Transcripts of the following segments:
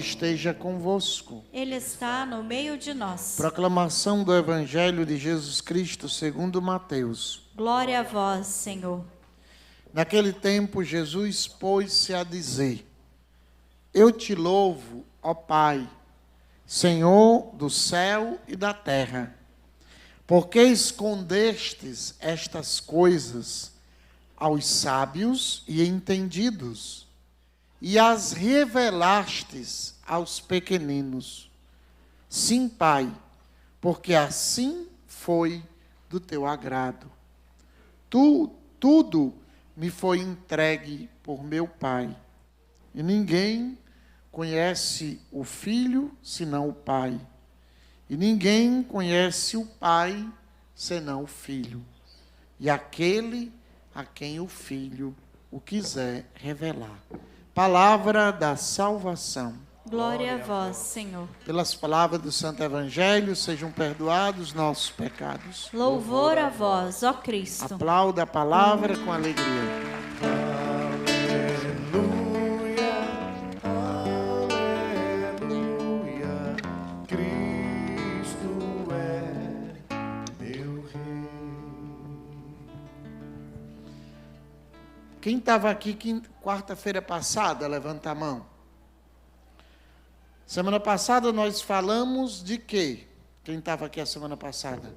esteja convosco. Ele está no meio de nós. Proclamação do Evangelho de Jesus Cristo segundo Mateus. Glória a vós, Senhor. Naquele tempo, Jesus pôs-se a dizer: Eu te louvo, ó Pai, Senhor do céu e da terra, porque escondestes estas coisas aos sábios e entendidos, e as revelastes aos pequeninos. Sim, Pai, porque assim foi do teu agrado. Tudo me foi entregue por meu Pai, e ninguém conhece o Filho senão o Pai, e ninguém conhece o Pai senão o Filho, e aquele a quem o Filho o quiser revelar. Palavra da salvação. Glória a vós, Senhor. Pelas palavras do Santo Evangelho, sejam perdoados nossos pecados. Louvor a vós, ó Cristo. Aplauda a palavra com alegria. Quem estava aqui quarta-feira passada, levanta a mão. Semana passada nós falamos de quê? Quem estava aqui a semana passada?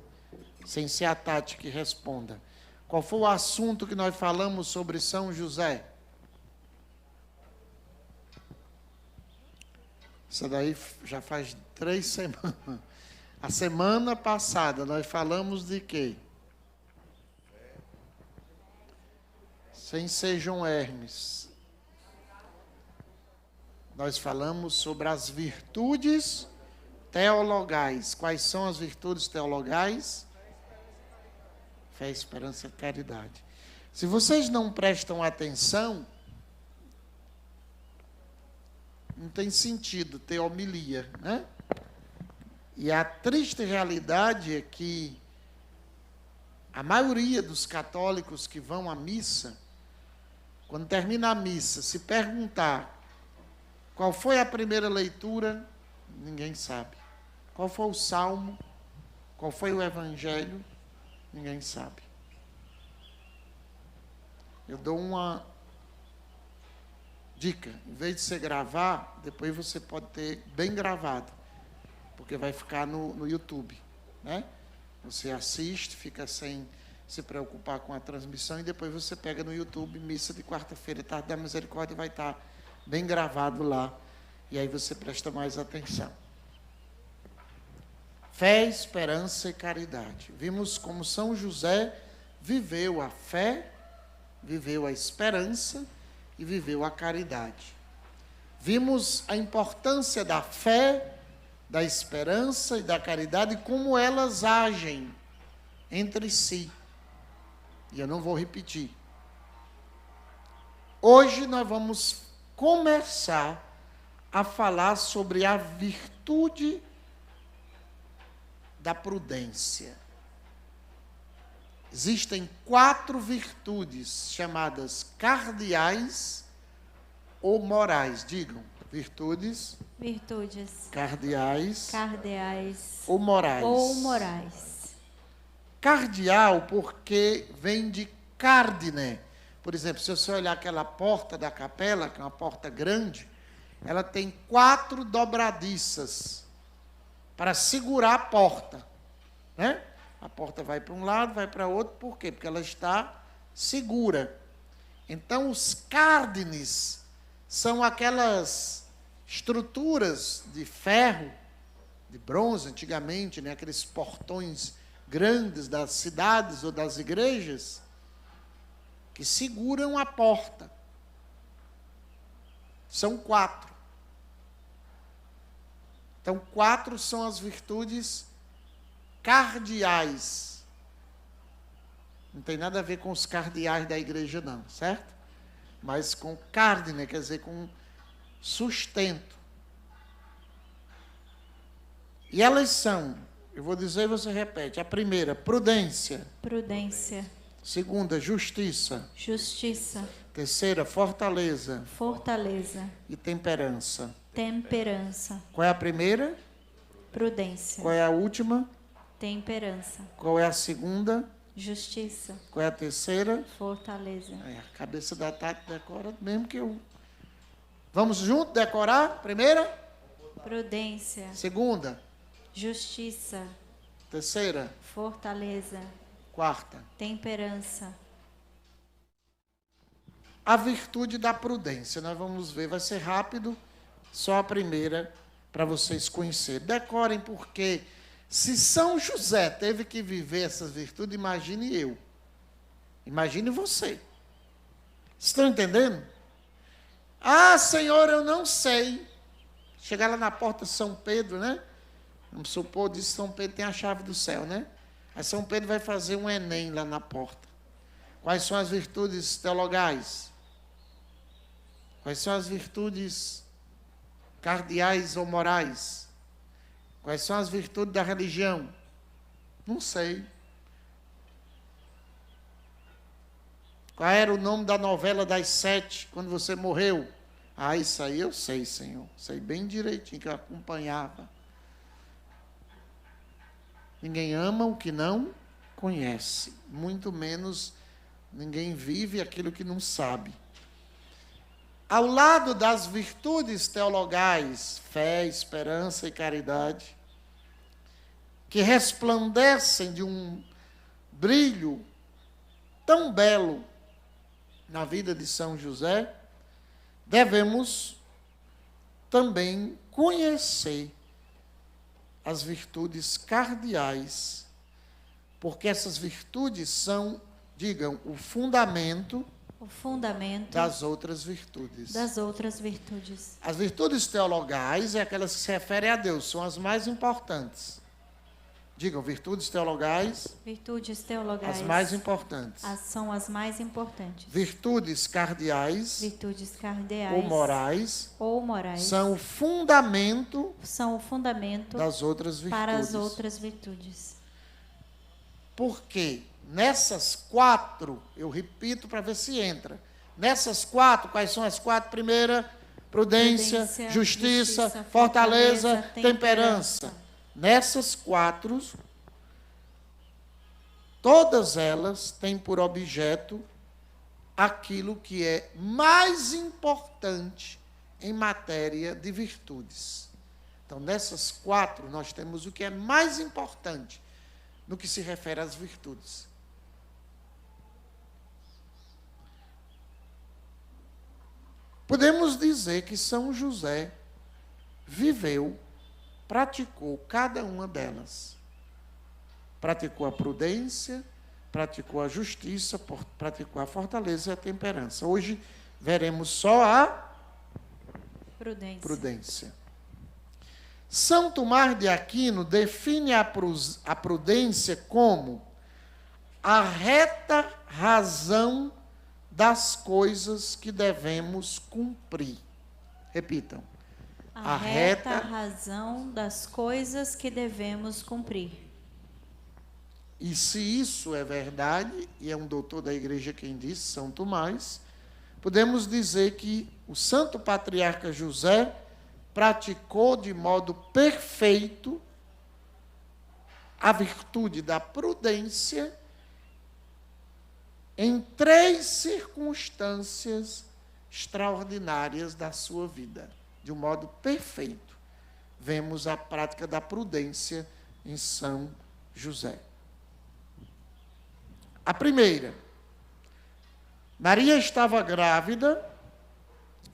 Sem ser a Tati que responda. Qual foi o assunto que nós falamos sobre São José? Isso daí já faz 3 semanas. A semana passada nós falamos de quê? Sem ser João Hermes. Nós falamos sobre as virtudes teologais. Quais são as virtudes teologais? Fé, esperança e caridade. Se vocês não prestam atenção, não tem sentido ter homilia, né? E a triste realidade é que a maioria dos católicos que vão à missa, quando termina a missa, se perguntar qual foi a primeira leitura, ninguém sabe. Qual foi o salmo? Qual foi o evangelho? Ninguém sabe. Eu dou uma dica. Em vez de você gravar, depois você pode ter bem gravado, porque vai ficar no YouTube, né? Você assiste, fica sem se preocupar com a transmissão, e depois você pega no YouTube, missa de quarta-feira, tarde da misericórdia, vai estar bem gravado lá, e aí você presta mais atenção. Fé, esperança e caridade. Vimos como São José viveu a fé, viveu a esperança e viveu a caridade. Vimos a importância da fé, da esperança e da caridade, como elas agem entre si. E eu não vou repetir. Hoje nós vamos começar a falar sobre a virtude da prudência. Existem 4 virtudes chamadas cardeais ou morais. Digam, virtudes cardeais ou morais. Cardeal porque vem de cardine. Por exemplo, se você olhar aquela porta da capela, que é uma porta grande, ela tem 4 dobradiças para segurar a porta, né? A porta vai para um lado, vai para outro, por quê? Porque ela está segura. Então, os cárdines são aquelas estruturas de ferro, de bronze, antigamente, né? Aqueles portões grandes das cidades ou das igrejas, que seguram a porta. São 4. Então, 4 são as virtudes cardeais. Não tem nada a ver com os cardeais da igreja, não, certo? Mas com cardine, quer dizer, com sustento. E elas são, eu vou dizer e você repete. A primeira, prudência. Segunda, justiça. Terceira, fortaleza. E temperança. temperança. Qual é a primeira? Prudência. Qual é a última? Temperança. Qual é a segunda? Justiça. Qual é a terceira? Fortaleza. A cabeça da Tati decora mesmo que eu... Vamos junto decorar? Primeira? Prudência. Segunda? Justiça. Terceira? Fortaleza. Quarta? Temperança. A virtude da prudência. Nós vamos ver, vai ser rápido, só a primeira para vocês conhecerem. Decorem, porque se São José teve que viver essas virtudes, imagine eu. Imagine você. Estão entendendo? Ah, Senhor, eu não sei. Chegar lá na porta de São Pedro, né? Vamos supor, diz que São Pedro tem a chave do céu, né? Aí São Pedro vai fazer um Enem lá na porta. Quais são as virtudes teologais? Quais são as virtudes cardeais ou morais? Quais são as virtudes da religião? Não sei. Qual era o nome da novela das 7, quando você morreu? Ah, isso aí eu sei, Senhor. Sei bem direitinho, que eu acompanhava. Ninguém ama o que não conhece. Muito menos ninguém vive aquilo que não sabe. Ao lado das virtudes teologais, fé, esperança e caridade, que resplandecem de um brilho tão belo na vida de São José, devemos também conhecer as virtudes cardeais, porque essas virtudes são, digam, o fundamento das outras virtudes. As virtudes teologais é aquelas que se referem a Deus, são as mais importantes. Digam, virtudes teologais. As mais importantes. São as mais importantes. Virtudes cardeais. Ou morais. São o fundamento. Das outras virtudes. Para as outras virtudes. Por quê? Nessas 4, eu repito para ver se entra. Nessas 4, quais são as 4? Primeira, prudência, justiça, fortaleza, temperança. Nessas 4, todas elas têm por objeto aquilo que é mais importante em matéria de virtudes. Então, nessas 4, nós temos o que é mais importante no que se refere às virtudes. Podemos dizer que São José viveu, praticou cada uma delas. Praticou a prudência, praticou a justiça, praticou a fortaleza e a temperança. Hoje veremos só a prudência. São Tomás de Aquino define a prudência como a reta razão das coisas que devemos cumprir. Repitam. A reta razão das coisas que devemos cumprir. E se isso é verdade, e é um doutor da igreja quem disse, São Tomás, podemos dizer que o santo patriarca José praticou de modo perfeito a virtude da prudência em 3 circunstâncias extraordinárias da sua vida. De um modo perfeito, vemos a prática da prudência em São José. A primeira, Maria estava grávida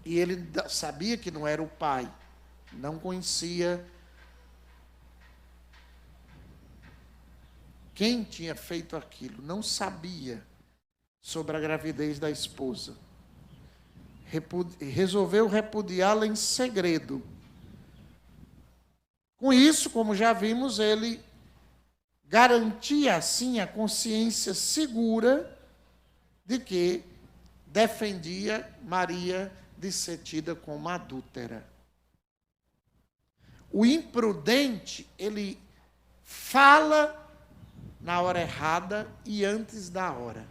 e ele sabia que não era o pai, não conhecia quem tinha feito aquilo, não sabia sobre a gravidez da esposa. Resolveu repudiá-la em segredo. Com isso, como já vimos, ele garantia assim a consciência segura de que defendia Maria de ser tida como adúltera. O imprudente, ele fala na hora errada e antes da hora.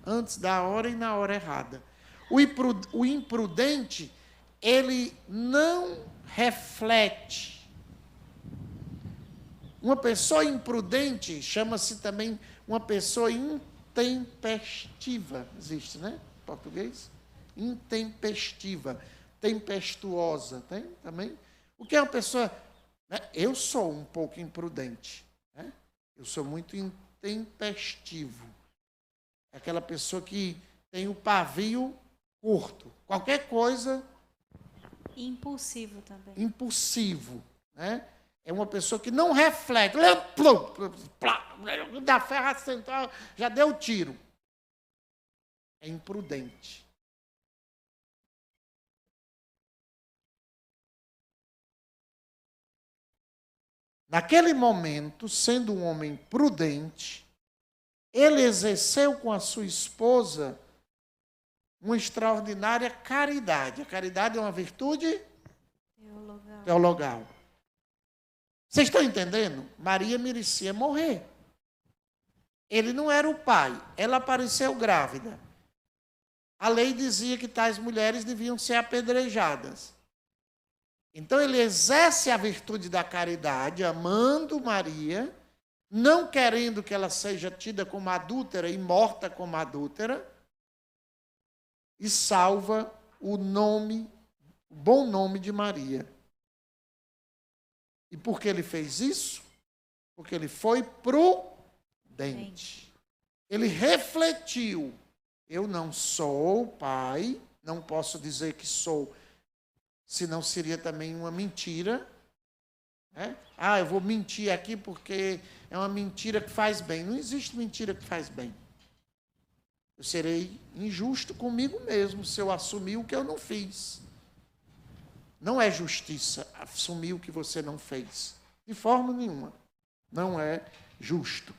Antes da hora e na hora errada. O imprudente, ele não reflete. Uma pessoa imprudente chama-se também uma pessoa intempestiva. Existe, né? Em português? Intempestiva, tempestuosa. Tem também? O que é uma pessoa... Né? Eu sou um pouco imprudente. Né? Eu sou muito intempestivo. É aquela pessoa que tem o pavio curto. Qualquer coisa... Impulsivo também. Impulsivo. Né? É uma pessoa que não reflete. Da ferra central, já deu tiro. É imprudente. Naquele momento, sendo um homem prudente, ele exerceu com a sua esposa uma extraordinária caridade. A caridade é uma virtude teologal. Vocês estão entendendo? Maria merecia morrer. Ele não era o pai. Ela apareceu grávida. A lei dizia que tais mulheres deviam ser apedrejadas. Então ele exerce a virtude da caridade, amando Maria, não querendo que ela seja tida como adúltera e morta como adúltera, e salva o bom nome de Maria. E por que ele fez isso? Porque ele foi prudente. Ele refletiu. Eu não sou pai, não posso dizer que sou, senão seria também uma mentira. Né? Eu vou mentir aqui porque é uma mentira que faz bem. Não existe mentira que faz bem. Eu serei injusto comigo mesmo se eu assumir o que eu não fiz. Não é justiça assumir o que você não fez. De forma nenhuma. Não é justo.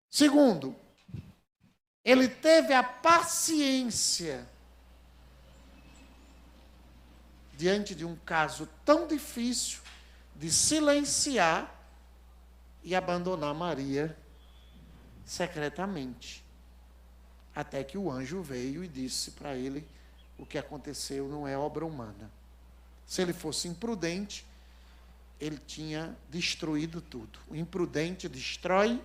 Segundo, ele teve a paciência diante de um caso tão difícil de silenciar e abandonar Maria secretamente. Até que o anjo veio e disse para ele: o que aconteceu não é obra humana. Se ele fosse imprudente, ele tinha destruído tudo. O imprudente destrói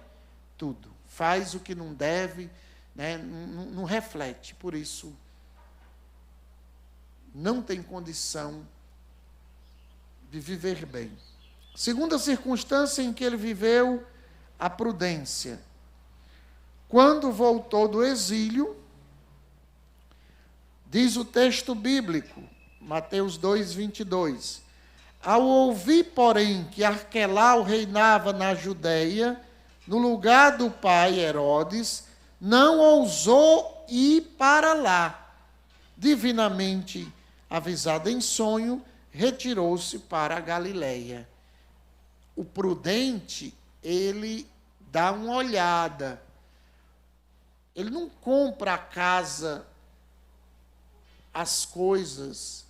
tudo. Faz o que não deve, né? Não reflete. Por isso, não tem condição de viver bem. Segunda circunstância em que ele viveu a prudência. Quando voltou do exílio, diz o texto bíblico, Mateus 2:22, ao ouvir, porém, que Arquelau reinava na Judéia, no lugar do pai Herodes, não ousou ir para lá. Divinamente avisado em sonho, retirou-se para a Galileia. O prudente, ele dá uma olhada. Ele não compra a casa, as coisas,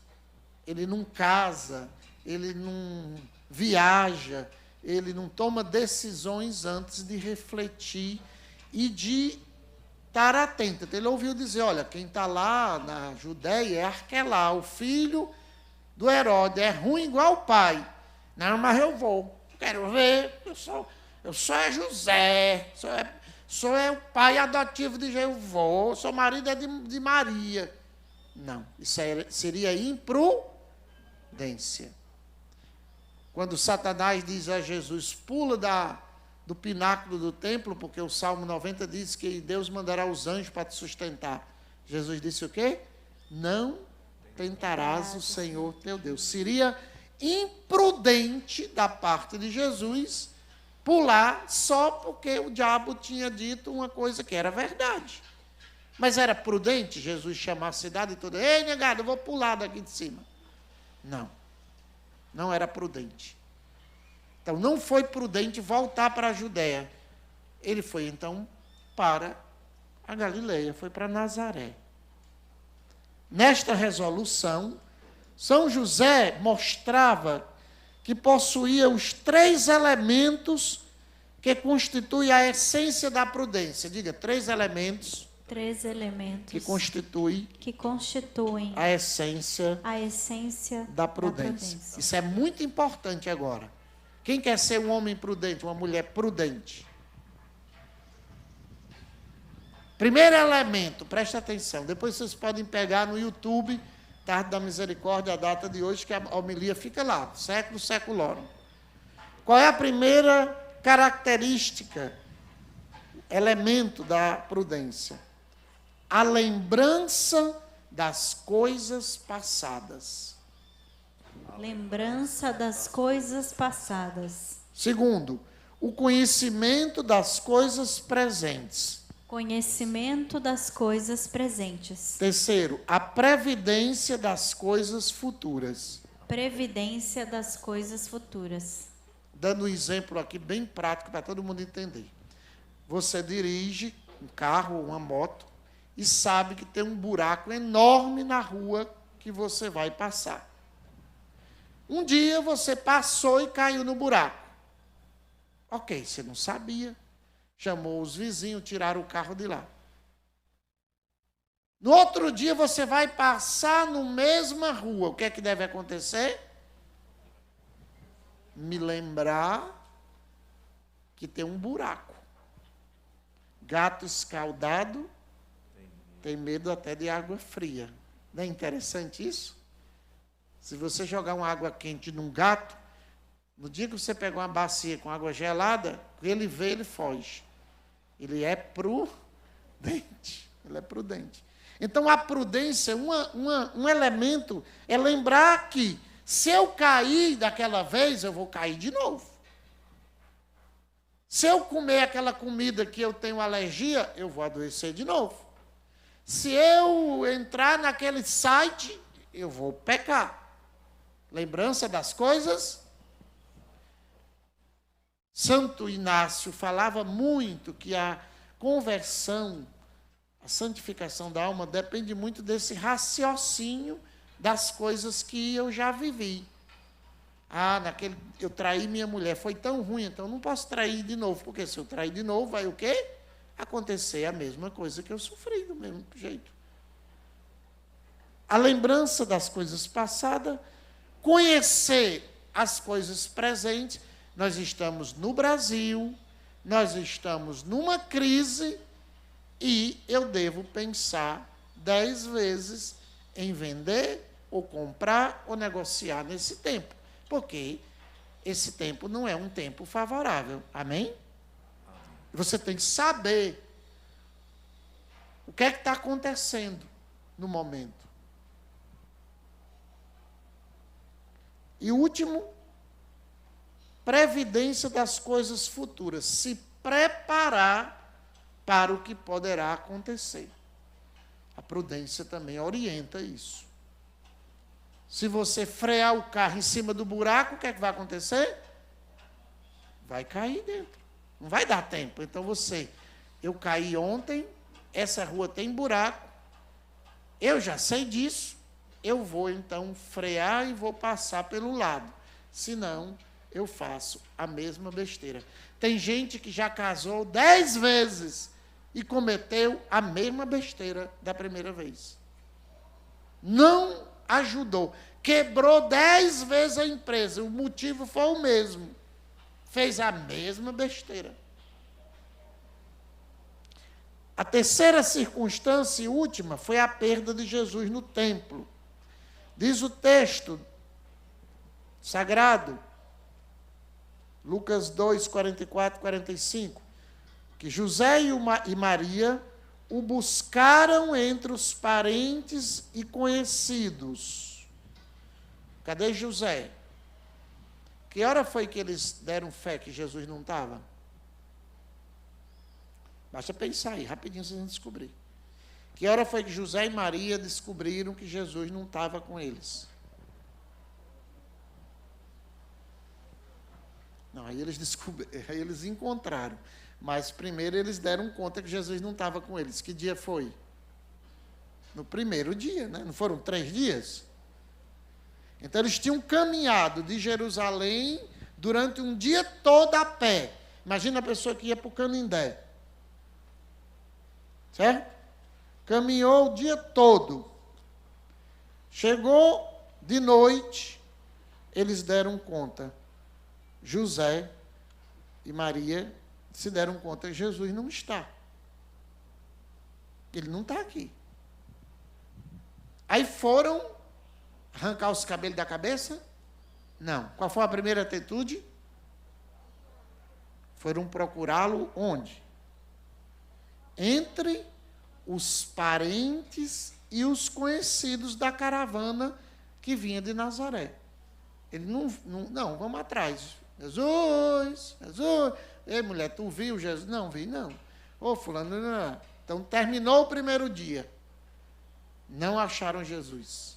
ele não casa, ele não viaja, ele não toma decisões antes de refletir e de estar atento. Ele ouviu dizer, olha, quem está lá na Judéia é Arquelau, filho do Herodes, é ruim igual o pai. Não, mas eu vou, quero ver, eu sou José, sou o pai adotivo de Jeová, sou marido de Maria. Não, isso seria imprudência. Quando Satanás diz a Jesus, pula do pináculo do templo, porque o Salmo 90 diz que Deus mandará os anjos para te sustentar. Jesus disse o quê? Não tentarás o Senhor teu Deus. Seria imprudente da parte de Jesus pular só porque o diabo tinha dito uma coisa que era verdade. Mas era prudente Jesus chamar a cidade toda, ei, negado, eu vou pular daqui de cima. Não, não era prudente. Então, não foi prudente voltar para a Judéia. Ele foi, então, para a Galileia, foi para Nazaré. Nesta resolução, São José mostrava que possuía os 3 elementos que constituem a essência da prudência. Diga, 3 elementos Três elementos que constituem a essência da prudência. Isso é muito importante agora. Quem quer ser um homem prudente, uma mulher prudente? Primeiro elemento, preste atenção. Depois vocês podem pegar no YouTube, Tarde da Misericórdia, a data de hoje, que a homilia fica lá, século seculorum. Qual é a primeira característica, elemento da prudência? A lembrança das coisas passadas. Lembrança das coisas passadas. Segundo, o conhecimento das coisas presentes. Conhecimento das coisas presentes. Terceiro, a previdência das coisas futuras. Previdência das coisas futuras. Dando um exemplo aqui bem prático para todo mundo entender. Você dirige um carro ou uma moto e sabe que tem um buraco enorme na rua que você vai passar. Um dia você passou e caiu no buraco. Ok, você não sabia. Chamou os vizinhos, tiraram o carro de lá. No outro dia você vai passar na mesma rua. O que é que deve acontecer? Me lembrar que tem um buraco. Gato escaldado tem medo até de água fria. Não é interessante isso? Se você jogar uma água quente num gato, no dia que você pegar uma bacia com água gelada, ele vê, ele foge. Ele é prudente. Ele é prudente. Então, a prudência, um elemento, é lembrar que, se eu cair daquela vez, eu vou cair de novo. Se eu comer aquela comida que eu tenho alergia, eu vou adoecer de novo. Se eu entrar naquele site, eu vou pecar. Lembrança das coisas. Santo Inácio falava muito que a conversão, a santificação da alma depende muito desse raciocínio das coisas que eu já vivi. Eu traí minha mulher, foi tão ruim, então eu não posso trair de novo, porque se eu trair de novo, vai o quê? Acontecer a mesma coisa que eu sofri, do mesmo jeito. A lembrança das coisas passadas, conhecer as coisas presentes. Nós estamos no Brasil, nós estamos numa crise e eu devo pensar 10 vezes em vender, ou comprar, ou negociar nesse tempo. Porque esse tempo não é um tempo favorável. Amém? Você tem que saber o que é que está acontecendo no momento. E o último, previdência das coisas futuras. Se preparar para o que poderá acontecer. A prudência também orienta isso. Se você frear o carro em cima do buraco, o que é que vai acontecer? Vai cair dentro. Não vai dar tempo. Então eu caí ontem, essa rua tem buraco, eu já sei disso, eu vou então frear e vou passar pelo lado. Senão, eu faço a mesma besteira. Tem gente que já casou 10 vezes e cometeu a mesma besteira da primeira vez. Não ajudou. Quebrou 10 vezes a empresa. O motivo foi o mesmo. Fez a mesma besteira. A terceira circunstância e última foi a perda de Jesus no templo. Diz o texto sagrado, Lucas 2, 44, 45, que José e Maria o buscaram entre os parentes e conhecidos. Cadê José? Que hora foi que eles deram fé que Jesus não estava? Basta pensar aí, rapidinho vocês vão descobrir. Que hora foi que José e Maria descobriram que Jesus não estava com eles? Não, aí eles encontraram. Mas primeiro eles deram conta que Jesus não estava com eles. Que dia foi? No primeiro dia, né? Não foram 3 dias? Então eles tinham caminhado de Jerusalém durante um dia todo a pé. Imagina a pessoa que ia para o Canindé. Certo? caminhou o dia todo. Chegou de noite, eles deram conta. José e Maria se deram conta que Jesus não está. Ele não está aqui. Aí foram arrancar os cabelos da cabeça? Não. Qual foi a primeira atitude? Foram procurá-lo onde? Entre os parentes e os conhecidos da caravana que vinha de Nazaré. Ele não, vamos atrás. Jesus. Ei, mulher, tu viu Jesus? Não, vi, não. Ô, fulano, não. Então, terminou o primeiro dia. Não acharam Jesus.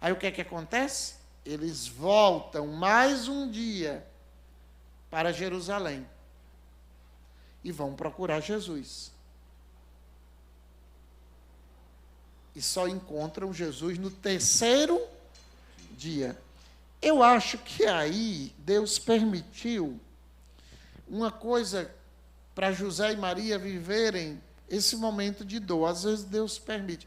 Aí, o que é que acontece? Eles voltam mais um dia para Jerusalém. E vão procurar Jesus. E só encontram Jesus no terceiro dia. Eu acho que aí Deus permitiu uma coisa para José e Maria viverem esse momento de dor. Às vezes Deus permite.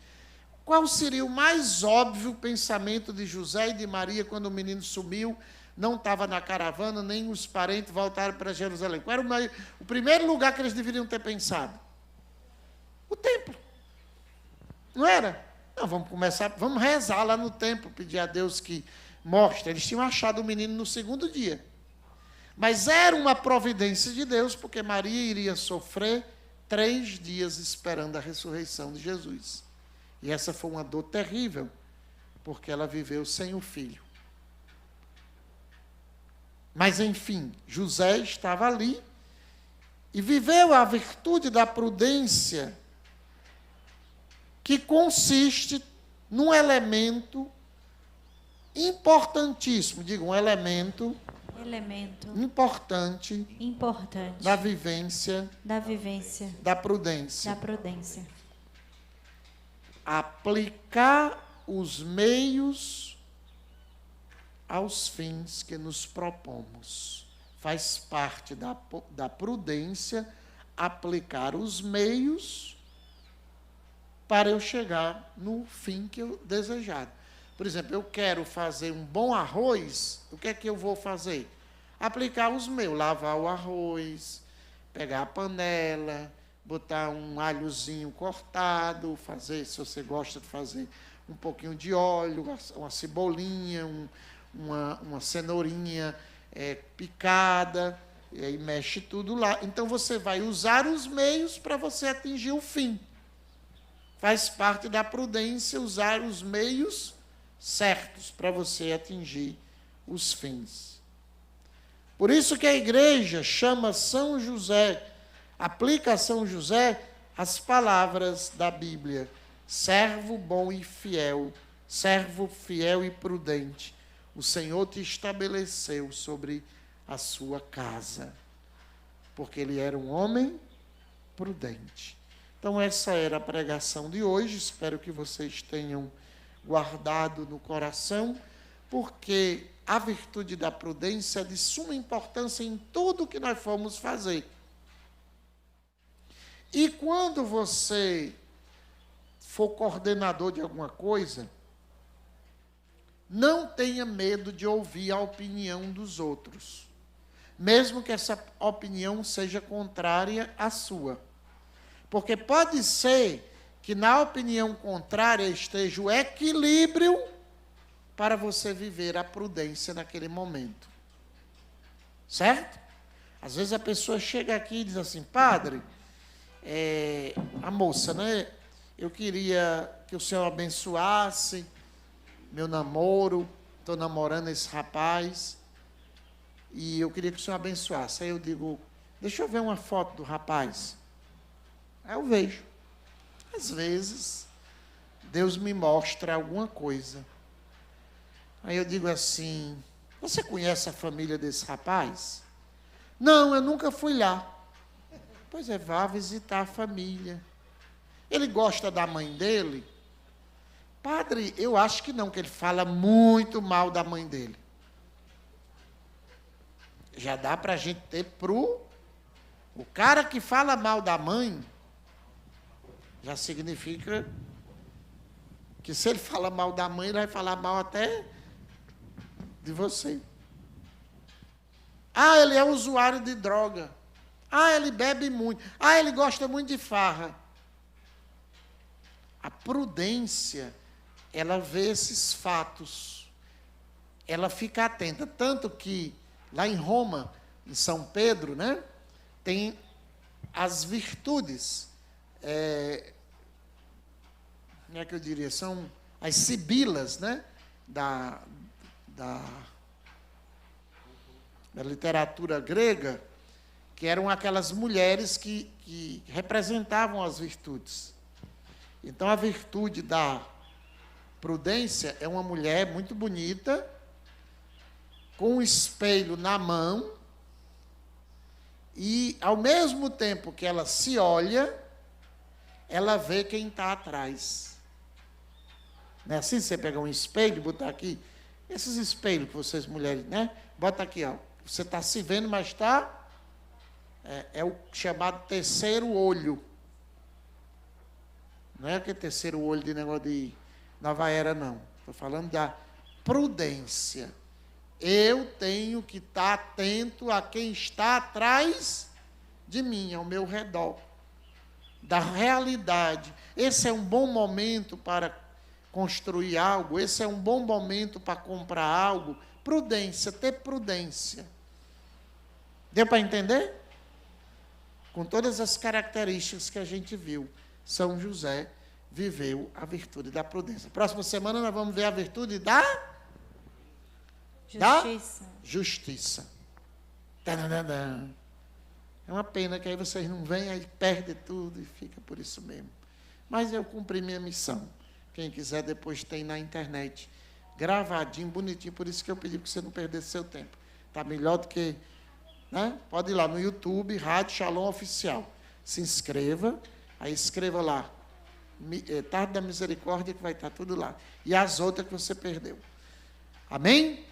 Qual seria o mais óbvio pensamento de José e de Maria quando o menino sumiu, não estava na caravana, nem os parentes voltaram para Jerusalém? Qual era o primeiro lugar que eles deveriam ter pensado? O templo. Não era? Não, vamos rezar lá no templo, pedir a Deus que mostre. Eles tinham achado o menino no segundo dia. Mas era uma providência de Deus, porque Maria iria sofrer 3 dias esperando a ressurreição de Jesus. E essa foi uma dor terrível, porque ela viveu sem o filho. Mas, enfim, José estava ali e viveu a virtude da prudência, que consiste num elemento importantíssimo, digo, um elemento importante da vivência da prudência. Aplicar os meios aos fins que nos propomos. Faz parte da prudência aplicar os meios para eu chegar no fim que eu desejado. Por exemplo, eu quero fazer um bom arroz, o que é que eu vou fazer? Aplicar os meus, lavar o arroz, pegar a panela, botar um alhozinho cortado, fazer, se você gosta de fazer, um pouquinho de óleo, uma cebolinha, uma cenourinha picada, e aí mexe tudo lá. Então, você vai usar os meios para você atingir o fim. Faz parte da prudência usar os meios certos para você atingir os fins. Por isso que a igreja chama São José, aplica a São José as palavras da Bíblia: servo bom e fiel, servo fiel e prudente, o Senhor te estabeleceu sobre a sua casa, porque ele era um homem prudente. Então, essa era a pregação de hoje. Espero que vocês tenham guardado no coração, porque a virtude da prudência é de suma importância em tudo que nós formos fazer. E quando você for coordenador de alguma coisa, não tenha medo de ouvir a opinião dos outros, mesmo que essa opinião seja contrária à sua. Porque pode ser que na opinião contrária esteja o equilíbrio para você viver a prudência naquele momento. Certo? Às vezes a pessoa chega aqui e diz assim: padre, a moça, né? Eu queria que o senhor abençoasse meu namoro, estou namorando esse rapaz, e eu queria que o senhor abençoasse. Aí eu digo: deixa eu ver uma foto do rapaz. Aí eu vejo. Às vezes, Deus me mostra alguma coisa. Aí eu digo assim: você conhece a família desse rapaz? Não, eu nunca fui lá. Pois é, vá visitar a família. Ele gosta da mãe dele? Padre, eu acho que não, que ele fala muito mal da mãe dele. Já dá para a gente ter o cara que fala mal da mãe, Já significa que se ele fala mal da mãe, ele vai falar mal até de você. Ah, ele é usuário de droga. Ah, ele bebe muito. Ah, ele gosta muito de farra. A prudência, ela vê esses fatos. Ela fica atenta. Tanto que, lá em Roma, em São Pedro, né, tem as virtudes. Como é que eu diria? São as sibilas, né, da literatura grega, que eram aquelas mulheres que representavam as virtudes. Então, a virtude da prudência é uma mulher muito bonita, com um espelho na mão, e, ao mesmo tempo que ela se olha, ela vê quem está atrás. Não é assim? Você pegar um espelho e botar aqui, esses espelhos que vocês mulheres, né? Bota aqui, ó. Você está se vendo, mas está... É o chamado terceiro olho. Não é aquele terceiro olho de negócio de nova era, não. Estou falando da prudência. Eu tenho que estar atento a quem está atrás de mim, ao meu redor. Da realidade. Esse é um bom momento para construir algo. Esse é um bom momento para comprar algo. Prudência, ter prudência. Deu para entender? Com todas as características que a gente viu, São José viveu a virtude da prudência. Próxima semana nós vamos ver a virtude da justiça. Tadadadã. É uma pena que aí vocês não vêm, aí perde tudo e fica por isso mesmo. Mas eu cumpri minha missão. Quem quiser depois tem na internet, gravadinho, bonitinho, por isso que eu pedi para você não perder seu tempo. Está melhor do que... Né? Pode ir lá no YouTube, Rádio Shalom Oficial. Se inscreva, aí escreva lá, Tarde da Misericórdia, que vai estar tudo lá. E as outras que você perdeu. Amém?